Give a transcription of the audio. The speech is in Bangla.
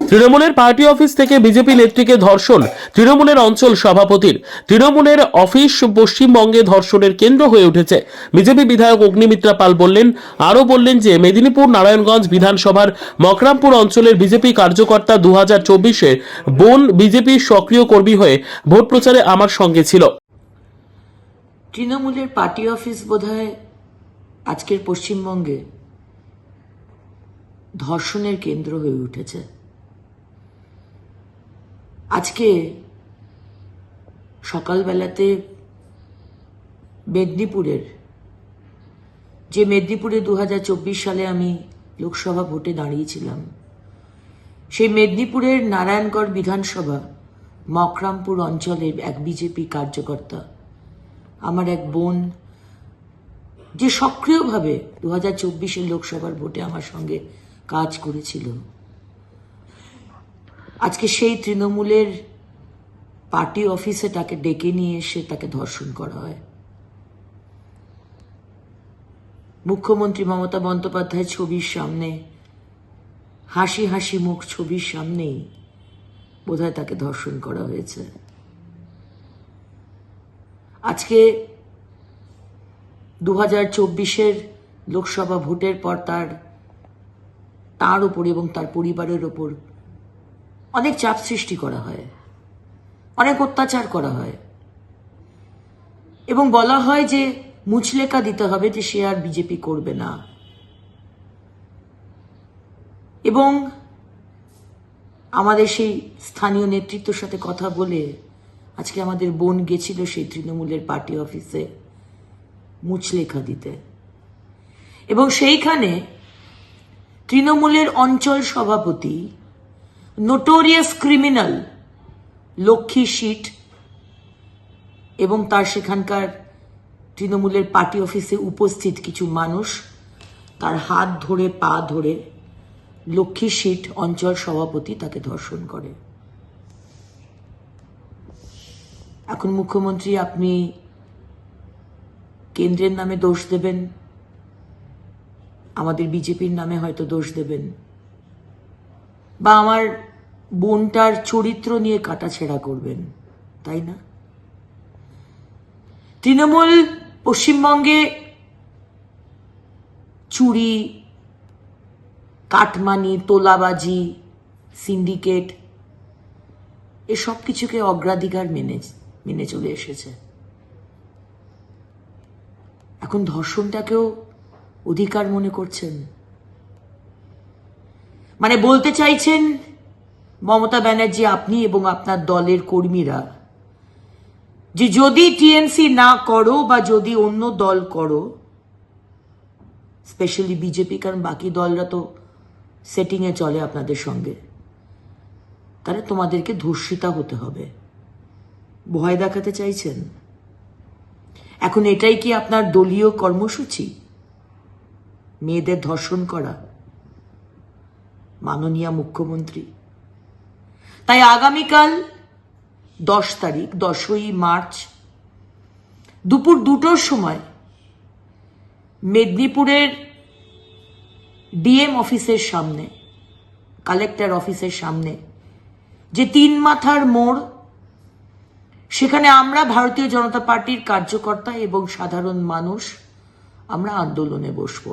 তৃণমূলের পার্টি অফিস থেকে বিজেপি নেত্রীকে ধর্ষণ তৃণমূলের অঞ্চল সভাপতির। তৃণমূলের অফিস পশ্চিমবঙ্গে ধর্ষণের কেন্দ্র হয়ে উঠেছে। বিজেপি বিধায়ক অগ্নিমিত্রা পাল বললেন যে মেদিনীপুর নারায়ণগঞ্জ বিধানসভার মকরামপুর অঞ্চলের বিজেপি কার্যকর্তা 2024-এ বোন বিজেপি সক্রিয় কর্মী হয়ে ভোট প্রচারে আমার সঙ্গে ছিল। তৃণমূলের পার্টি অফিস বোধহয় আজকের পশ্চিমবঙ্গে ধর্ষণের কেন্দ্র হয়ে উঠেছে। আজকে সকালবেলাতে মেদিনীপুরে 2024 সালে আমি লোকসভা ভোটে দাঁড়িয়েছিলাম, সেই মেদিনীপুরের নারায়ণগড় বিধানসভা মকরামপুর অঞ্চলের এক বিজেপি কার্যকর্তা, আমার এক বোন, যে সক্রিয়ভাবে 2024-এর লোকসভার ভোটে আমার সঙ্গে কাজ করেছিল, আজকে সেই তৃণমূলের পার্টি অফিসে তাকে ডেকে নিয়ে এসে তাকে ধর্ষণ করা হয়। মুখ্যমন্ত্রী মমতা বন্দ্যোপাধ্যায়ের ছবির সামনে, হাসি হাসি মুখ ছবির সামনেই বোধহয় তাকে ধর্ষণ করা হয়েছে। আজকে 2024-এর লোকসভা ভোটের পর তার উপর এবং তার পরিবারের ওপর অনেক চাপ সৃষ্টি করা হয়, অনেক অত্যাচার করা হয় এবং বলা হয় যে মুচলেকা দিতে হবে যে সে আর বিজেপি করবে না। এবং আমাদের সেই স্থানীয় নেতৃত্বের সাথে কথা বলে আজকে আমাদের বোন গেছিল সেই তৃণমূলের পার্টি অফিসে মুচলেখা দিতে, এবং সেইখানে তৃণমূলের অঞ্চল সভাপতি, নোটোরিয়াস ক্রিমিনাল লক্ষ্মী শীট এবং তার সেখানকার তৃণমূলের পার্টি অফিসে উপস্থিত কিছু মানুষ তার হাত ধরে পা ধরে লক্ষ্মী শীট অঞ্চল সভাপতি তাকে ধর্ষণ করে। এখন মুখ্যমন্ত্রী, আপনি কেন্দ্রের নামে দোষ দেবেন, আমাদের বিজেপির নামে হয়তো দোষ দেবেন, বা আমার বোনটার চরিত্র নিয়ে কাটাছেড়া করবেন, তাই না? তৃণমূল পশ্চিমবঙ্গে চুরি, কাটমানি, তোলাবাজি, সিন্ডিকেট এসব কিছুকে অগ্রাধিকার মেনে চলে এসেছে। এখন ধর্ষণটাকেও অধিকার মনে করছেন। মানে বলতে চাইছেন মমতা ব্যানার্জি, আপনি এবং আপনার দলের কর্মীরা, যে যদি টিএমসি না করো বা যদি অন্য দল করো, স্পেশালি বিজেপি, কারণ বাকি দলরা তো সেটিংয়ে চলে আপনাদের সঙ্গে, তাহলে তোমাদেরকে ধর্ষিতা হতে হবে, ভয় দেখাতে চাইছেন। এখন এটাই কি আপনার দলীয় কর্মসূচি, মেয়েদের ধর্ষণ করা, মাননীয় মুখ্যমন্ত্রী? তাই আগামীকাল 10 তারিখ, 10ই মার্চ দুপুর 2টোর সময় মেদিনীপুরের ডিএম অফিসের সামনে, কালেক্টর অফিসের সামনে যে 3 মাথার মোড়, সেখানে আমরা ভারতীয় জনতা পার্টির কার্যকর্তা এবং সাধারণ মানুষ আমরা আন্দোলনে বসবো।